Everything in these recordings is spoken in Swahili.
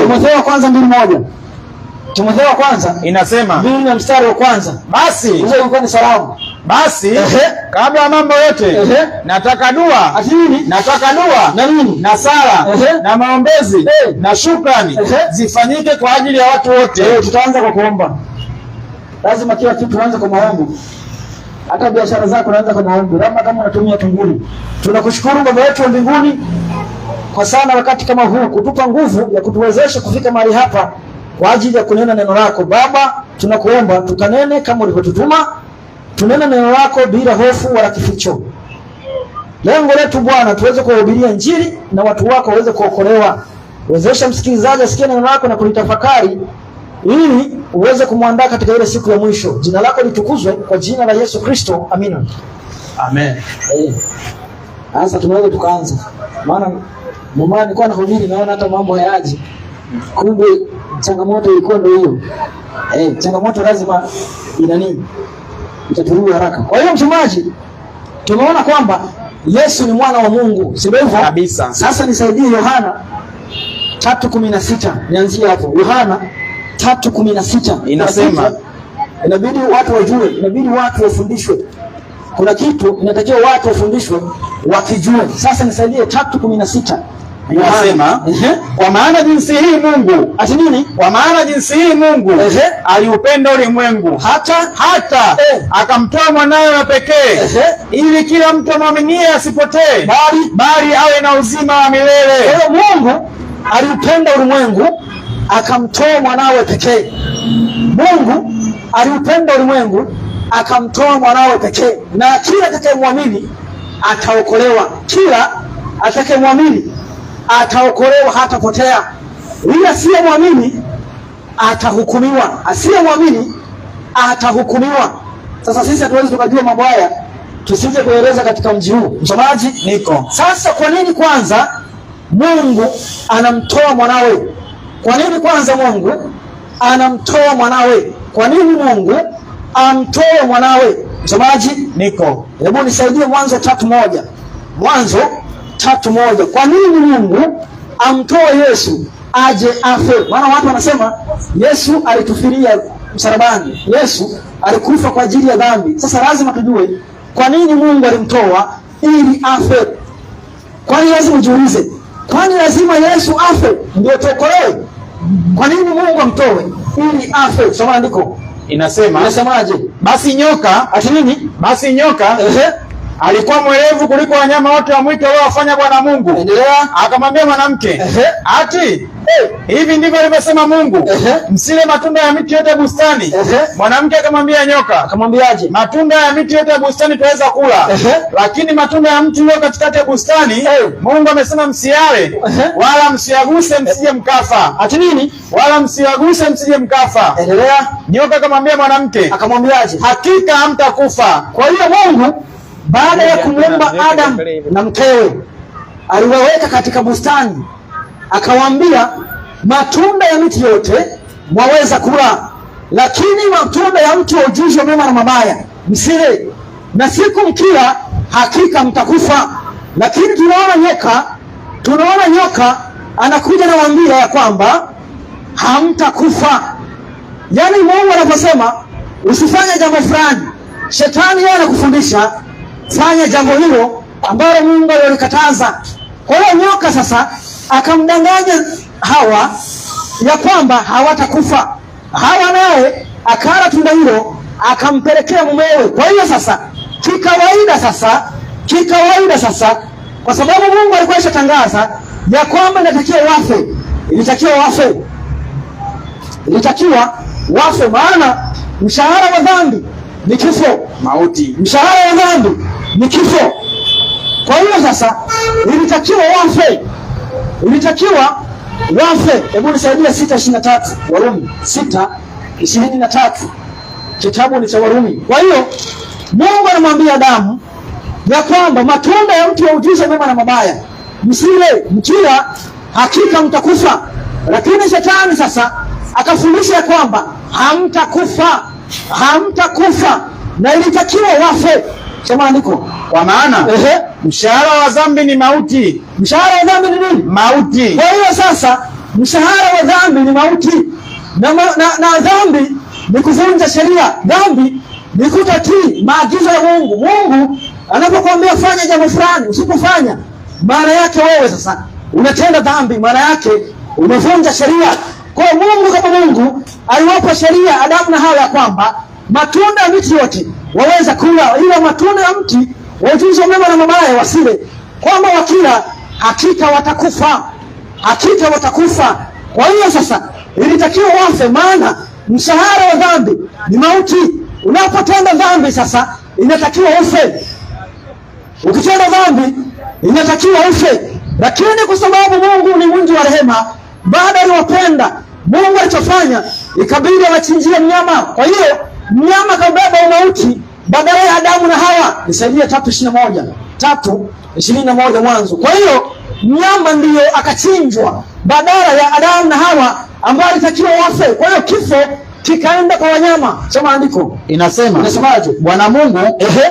Timotheo wa kwanza 2:1. Timotheo wa kwanza inasema 2 na mstari wa kwanza. Basi hizo ilikuwa ni salamu. Basi kabla ya mambo yote nataka dua. Atini nataka dua na nini? Na sala na maombezi na shukrani zifanyike kwa ajili ya watu wote. Tutaanza kwa kuomba. Lazima kila kitu tuanze kwa maombi. Hata biashara zako unaanza kwa maombi. Kama unatumia tunguli. Tunakushukuru Baba yetu wa mbinguni kwa sana wakati kama huu kutupa nguvu ya kutuwezesha kufika mahali hapa kwa ajili ya kunena neno lako. Baba, tunakuomba tukanene kama ulivyotutuma. Tunene neno lako bila hofu wala kificho. Lengo letu Bwana tuweze kuhubiria Injili na watu wako waweze kuokolewa. Wezesha msikilizaji asikie neno lako na kulitafakari ili uweze kumwandaa katika ile siku ya mwisho. Jina lako litukuzwe kwa jina la Yesu Kristo. Amina. Amen. Sasa tunaweza tukaanza. Maana mama nilikuwa nahubiri naona hata mambo hayaji. Kumbe changamoto ilikuwa ndio hiyo. Changamoto lazima ina nini? Itatuliwa haraka. Kwa hiyo mtumaji, tumeona kwamba Yesu ni mwana wa Mungu, si ndivyo? Kabisa. Sasa nisaidie Yohana 3:16. Nianzie hapo. Yohana 3:16 inasema inabidi watu wajue, inabidi watu wafundishwe. Kuna kitu inatakiwa watu wafundishwe wakijue. Sasa nisaidie 3:16. Inasema kwa maana jinsi hii Mungu ati nini? Kwa maana jinsi hii Mungu aliupenda ulimwengu hata akamtoa mwanawe wa pekee ili kila mtu amwaminie asipotee bali awe na uzima wa milele. Kwa hiyo Mungu aliupenda ulimwengu akamtoa mwanawe pekee. Mungu aliupenda ulimwengu akamtoa mwanawe pekee, na kila atakayemwamini ataokolewa. Kila atakayemwamini ataokolewa, hatapotea. Yule asiyemwamini atahukumiwa, asiyemwamini atahukumiwa. Sasa sisi hatuwezi tukajua mambo haya tusije kueleza katika mji huu. Msomaji niko. Sasa kwa nini kwanza Mungu anamtoa mwanawe? Kwa nini kwanza Mungu anamtoa mwanawe? Kwa nini Mungu amtoe mwanawe? Msomaji niko. Hebu nisaidie Mwanzo 3:1. Mwanzo 3:1. Kwa nini Mungu amtoe Yesu aje afe? Maana watu wanasema Yesu alitufiria msalabani. Yesu alikufa kwa ajili ya dhambi. Sasa lazima tujue kwa nini Mungu alimtoa ili afe. Kwani lazima ujiulize, kwani lazima Yesu afe ndio tuokolewe? Kwa nini Mungu amtoe ili afe? Soma andiko. Inasemaje? Basi nyoka ati nini? Basi nyoka alikuwa mwerevu kuliko wanyama wote wa mwitu waliowafanya Bwana Mungu. Endelea. Akamwambia mwanamke, ati hivi ndivyo alivyosema Mungu, msile matunda ya miti yote bustani. Mwanamke akamwambia nyoka, akamwambiaje? Matunda ya miti yote ya bustani tuweza kula, lakini matunda ya mti ulio katikati ya bustani Mungu amesema msiale, wala msiaguse msije mkafa. Ati nini? Wala msiaguse msije mkafa. Endelea. Nyoka akamwambia mwanamke, akamwambiaje? Hakika hamtakufa. Kwa hiyo Mungu baada ya kumuumba Adam na mkewe aliwaweka katika bustani, akawaambia matunda ya miti yote mwaweza kula, lakini matunda ya mti wa ujuzi wa mema na mabaya msile, na siku mkila hakika mtakufa. Lakini tunaona nyoka anakuja na waambia ya kwamba hamtakufa. Yaani Mungu anaposema usifanye jambo fulani, shetani yeye anakufundisha fanya jambo hilo ambalo Mungu alikataza. Kwa hiyo nyoka sasa akamdanganya Hawa ya kwamba hawatakufa. Hawa naye akala tunda hilo akampelekea mumewe. Kwa hiyo sasa kikawaida sasa kwa sababu Mungu alikuwa ameshatangaza ya kwamba ilitakiwa wafe, maana mshahara wa dhambi ni kifo, mauti. Mshahara wa dhambi ni kifo. Kwa hiyo sasa ilitakiwa wafe. Hebu nisaidia 6:23. Warumi 6:23. Kitabu ni cha Warumi. Kwa hiyo Mungu anamwambia Adamu ya kwamba matunda ya mti wa ujuzi wa mema na mabaya msile, mkila hakika mtakufa. Lakini shetani sasa akafundisha kwamba hamtakufa na ilitakiwa wafe. Sema andiko. Kwa maana mshahara wa dhambi ni mauti. Mshahara wa dhambi ni nini? Mauti. Kwa hiyo sasa mshahara wa dhambi ni mauti, na dhambi ni kuvunja sheria, dhambi ni kutotii maagizo ya Mungu. Mungu anapokuambia fanya jambo fulani, usipofanya, maana yake wewe sasa unatenda dhambi, maana yake umevunja sheria. Kwa Mungu kama Mungu aliwapa sheria Adamu na Hawa ya kwamba matunda ya miti yote waweza kula, ila matunda ya mti wa ujuzi wa mema na mabaya wasile, kwamba wakila hakika watakufa, hakika watakufa. Kwa hiyo sasa ilitakiwa wafe, maana mshahara wa dhambi ni mauti. Unapotenda dhambi sasa inatakiwa ufe. Ukitenda dhambi inatakiwa ufe. Lakini kwa sababu Mungu ni mwingi wa rehema, baada ya wapenda, Mungu alichofanya ikabidi awachinjie mnyama. Kwa hiyo mnyama kabeba mauti badala ya Adamu na Hawa. Nisaidie 3:21 Mwanzo. Kwa hiyo mnyama ndiyo akachinjwa badala ya Adamu na Hawa ambao alitakiwa wafe. Kwa hiyo kifo kikaenda kwa wanyama. Soma andiko. Inasemaje? Bwana Mungu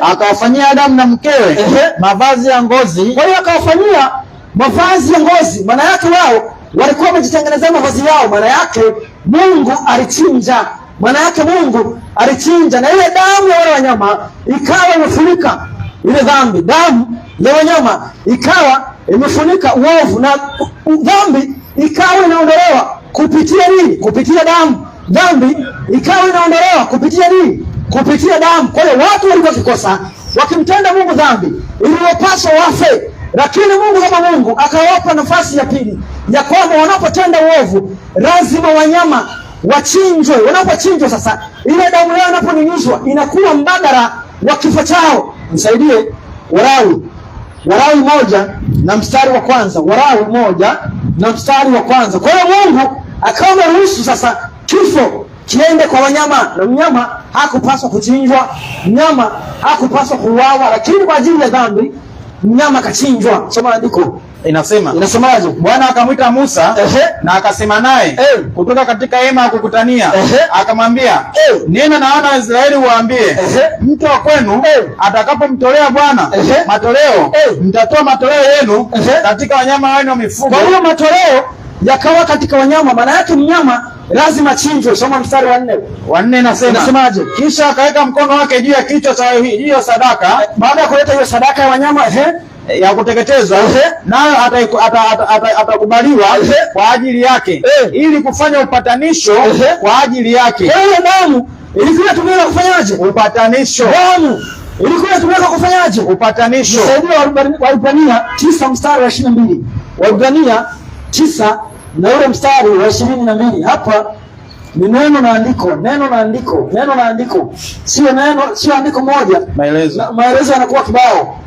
akawafanyia Adamu na mkewe mavazi ya ngozi. Kwa hiyo akawafanyia mavazi ya ngozi. Maana yake wao walikuwa wamejitengenezea mavazi yao. Maana yake Mungu alichinja. Maana yake Mungu alichinja, na ile damu ya wale wanyama ikawa imefunika ile dhambi. Damu ya wanyama ikawa imefunika uovu, na dhambi ikawa inaondolewa kupitia nini? Kupitia damu. Dhambi ikawa inaondolewa kupitia nini? Kupitia damu. Kwa hiyo watu walikuwa kikosa wakimtenda Mungu dhambi iliyopaswa wafe, lakini Mungu kama Mungu akawapa nafasi ya pili ya kwamba wanapotenda uovu lazima wanyama wachinjwe. Wanapochinjwa sasa, ile damu yao inaponyunyuzwa inakuwa mbadala wa kifo chao. Nisaidie Walawi 1:1. Walawi 1:1. Kwa hiyo Mungu akawa ameruhusu sasa kifo kiende kwa wanyama, na mnyama hakupaswa kuchinjwa, mnyama hakupaswa kuuawa, lakini kwa ajili ya dhambi mnyama kachinjwa. Soma andiko. Inasemaje? Bwana akamwita Musa na akasema naye kutoka katika hema ya kukutania, akamwambia nena na wana wa Israeli uwaambie, mtu wa kwenu atakapomtolea Bwana matoleo, mtatoa matoleo yenu katika wanyama wenu wa mifugo. Kwa hiyo matoleo yakawa katika wanyama, maana yake mnyama lazima chinjwe. Soma mstari wa 4. Inasemaje? Kisha akaweka mkono wake juu ya kichwa cha hiyo sadaka, baada ya kuleta hiyo sadaka ya wanyama ya kuteketezwa, nayo atakubaliwa kwa ajili yake, ili kufanya upatanisho kwa ajili yake. Kwa hiyo damu ilikuwa inatumika kufanyaje? Upatanisho. Damu ilikuwa inatumika kufanyaje? Upatanisho. Waibrania 9:22. Waibrania 9 na ule mstari wa 22. Hapa ni neno na andiko. Sio andiko moja. Maelezo yanakuwa kibao.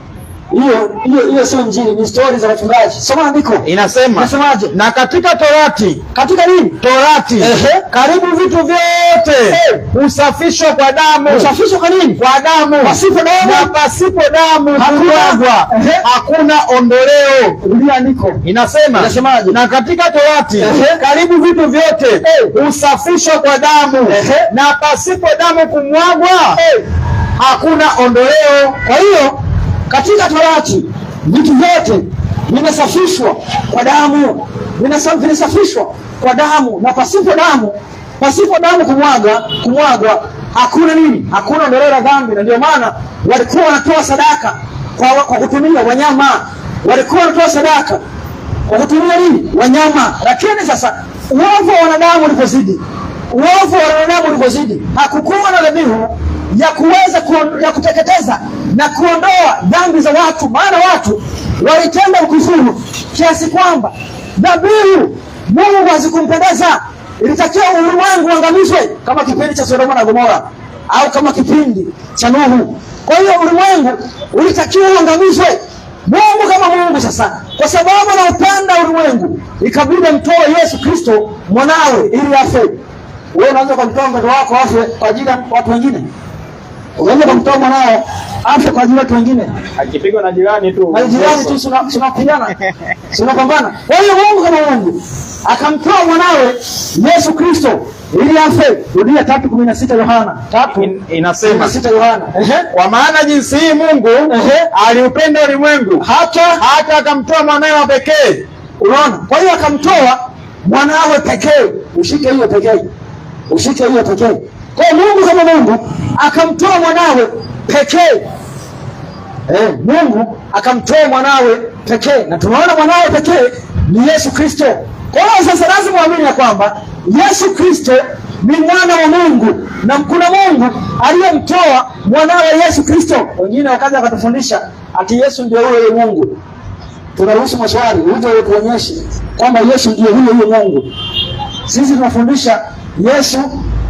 Hiyo sio Injili, ni stories za wachungaji. Soma andiko. Inasemaje? Na katika Torati. Katika nini? Torati. Karibu vitu vyote usafishwa kwa damu. Usafishwa kwa nini? Kwa damu. Pasipo damu, na pasipo damu kumwagwa hakuna ondoleo. Ndio andiko. Inasemaje? Na katika Torati karibu vitu vyote usafishwa kwa damu, na pasipo damu kumwagwa hakuna ondoleo. Kwa hiyo katika Torati vitu vyote vinasafishwa kwa damu, vinasafishwa kwa damu, na pasipo damu kumwagwa hakuna nini? Hakuna ondoleo la dhambi. Na ndio maana walikuwa wanatoa sadaka kwa kutumia wanyama. Walikuwa wanatoa sadaka kwa kutumia nini? Wanyama. Lakini sasa uovu wa wanadamu ulipozidi, hakukuwa na dhabihu ya kuweza ya kuteketeza na kuondoa dhambi za watu. Maana watu walitenda ukufuru kiasi kwamba dhabihu Mungu hazikumpendeza. Ilitakiwa ulimwengu uangamizwe kama kipindi cha Sodoma na Gomora, au kama kipindi cha Nuhu. Kwa hiyo ulimwengu ulitakiwa uangamizwe. Mungu kama Mungu sasa, kwa sababu anaupenda ulimwengu, ikabidi mtoe Yesu Kristo mwanawe ili afe. Wewe unaweza kumtoa mtoto wako afe kwa ajili ya watu wengine? Unaweza kumtoa mwanao afe kwa ajili ya watu wengine? Akipigwa na jirani tu. Tunapigana. Tunapambana. Kwa hiyo Mungu kama Mungu akamtoa mwanawe Yesu Kristo ili afe. Rudia 3:16 Yohana. 3:16 Yohana. Kwa maana jinsi hii Mungu aliupenda ulimwengu hata akamtoa mwanawe wa pekee. Unaona? Kwa hiyo akamtoa mwanawe pekee. Ushike hiyo pekee, ushike hiyo pekee. Kwa Mungu kama Mungu akamtoa mwanawe pekee. Mungu akamtoa mwanawe pekee, na tunaona mwanawe pekee ni Yesu Kristo. Kwa hiyo sasa lazima uamini ya kwamba Yesu Kristo ni mwana wa Mungu, na kuna Mungu aliyemtoa mwanawe Yesu Kristo. Wengine wakaja wakatufundisha ati Yesu ndio yule Mungu. Tunaruhusu maswali, uje utuonyeshe kwamba Yesu ndio yule Mungu. Sisi tunafundisha Yesu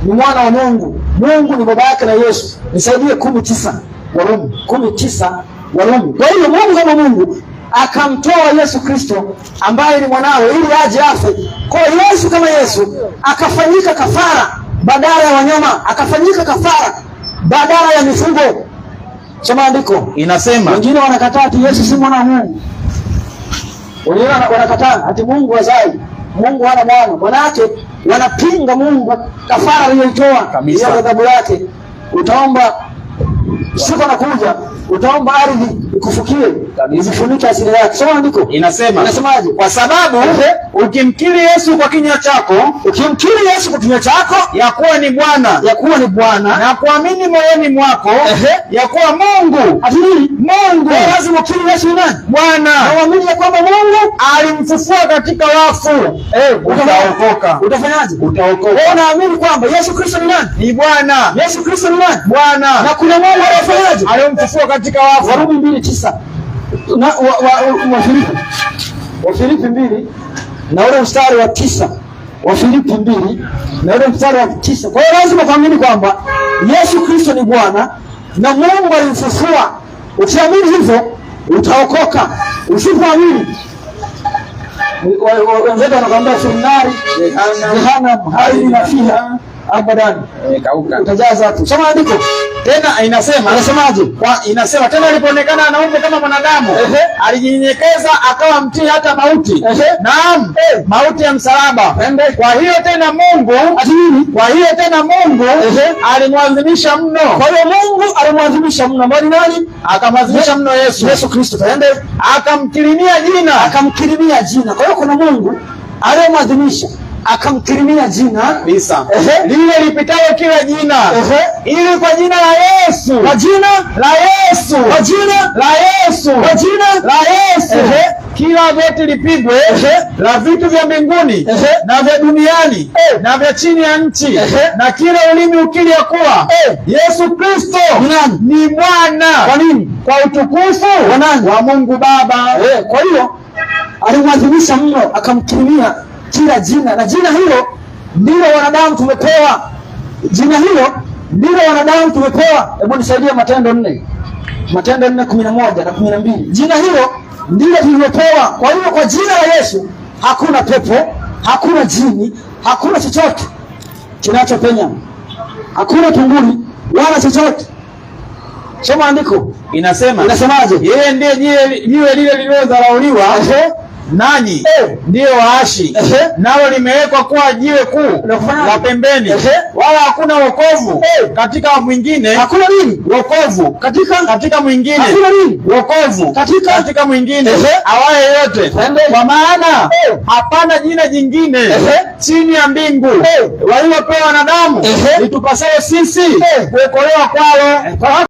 ni mwana wa Mungu, Mungu ni baba yake na Yesu. Nisaidie 19 Warumi, 19 Warumi. Kwa hiyo Mungu kama Mungu akamtoa Yesu Kristo ambaye ni mwanawe ili aje afe. Kwa hiyo Yesu kama Yesu akafanyika kafara badala ya wanyama, akafanyika kafara badala ya mifugo. Soma andiko inasema, wengine wanakataa ati Yesu si mwana wa Mungu. Wengine wanakataa ati Mungu hazai, Mungu hana mwana. Manake wanapinga Mungu kafara aliyoitoa kabisa, adhabu yake. Utaomba siku anakuja, utaomba ardhi ikufukie, isifunike asili yake. Soma andiko inasema, inasemaje? Kwa sababu ukimkiri Yesu kwa kinywa chako, ukimkiri Yesu kwa kinywa chako ya kuwa ni Bwana, ya kuwa ni Bwana, na kuamini moyoni mwako ya kuwa Mungu, ati Mungu, lazima ukiri Yesu ni nani? Bwana, na uamini ya kwamba Mungu alimfufua katika wafu, utaokoka. Utafanyaje? Utaokoka. Wewe unaamini kwamba Yesu Kristo ni nani? Ni Bwana. Yesu Kristo ni nani? Bwana. Na kuna Mungu aliyefanyaje? Alimfufua katika wafu. Warumi 2:9 na Wafilipi 2 na ule mstari wa 9. Wafilipi 2 na ule mstari wa 9. Kwa hiyo lazima kuamini kwamba Yesu Kristo ni Bwana na Mungu alimfufua. Ukiamini hivyo utaokoka. Usipoamini, wenzetu wanakuambia finari jehanamu halina fiha abadan, kauka utajaza tu. Soma andiko tena, inasema, anasemaje? Inasema tena, alipoonekana anaume kama mwanadamu, alijinyenyekeza akawa mtii hata mauti. Naam, mauti ya msalaba. Kwa hiyo tena Mungu, kwa hiyo tena Mungu alimwadhimisha mno. Kwa hiyo Mungu alimwadhimisha mno. Mbali nani? Akamwadhimisha mno Yesu Kristo. Akamkirimia jina, akamkirimia jina. Kwa hiyo kuna Mungu aliyemwadhimisha akamkirimia jina kabisa, lile lipitalo kila jina, ili kwa jina la Yesu, kwa jina la Yesu, kwa jina la Yesu, kwa jina la Yesu, kila goti lipigwe, la vitu vya mbinguni na vya duniani na vya chini ya nchi, na kila ulimi ukiri ya kuwa Yesu Kristo ni Bwana. Kwa nini? Kwa utukufu wa nani? Wa Mungu Baba. Kwa hiyo alimwadhimisha mno, akamkirimia kila jina, na jina hilo ndilo wanadamu tumepewa. Jina hilo ndilo wanadamu tumepewa. Hebu nisaidie Matendo 4. Matendo 4:11 na 12. Jina hilo ndilo tulilopewa. Kwa hiyo kwa jina la Yesu hakuna pepo, hakuna jini, hakuna chochote kinachopenya, hakuna tunguli wala chochote. Soma andiko inasema, inasemaje? Yeye ndiye jiwe lile lililodharauliwa, nanyi ndiyo waashi, nalo limewekwa kuwa jiwe kuu la pembeni, wala hakuna wokovu katika mwingine. Hakuna nini? Wokovu katika mwingine. Hakuna nini? Wokovu katika mwingine awaye yote, kwa maana hapana jina jingine chini ya mbingu walilopewa wanadamu litupasalo sisi kuokolewa kwalo.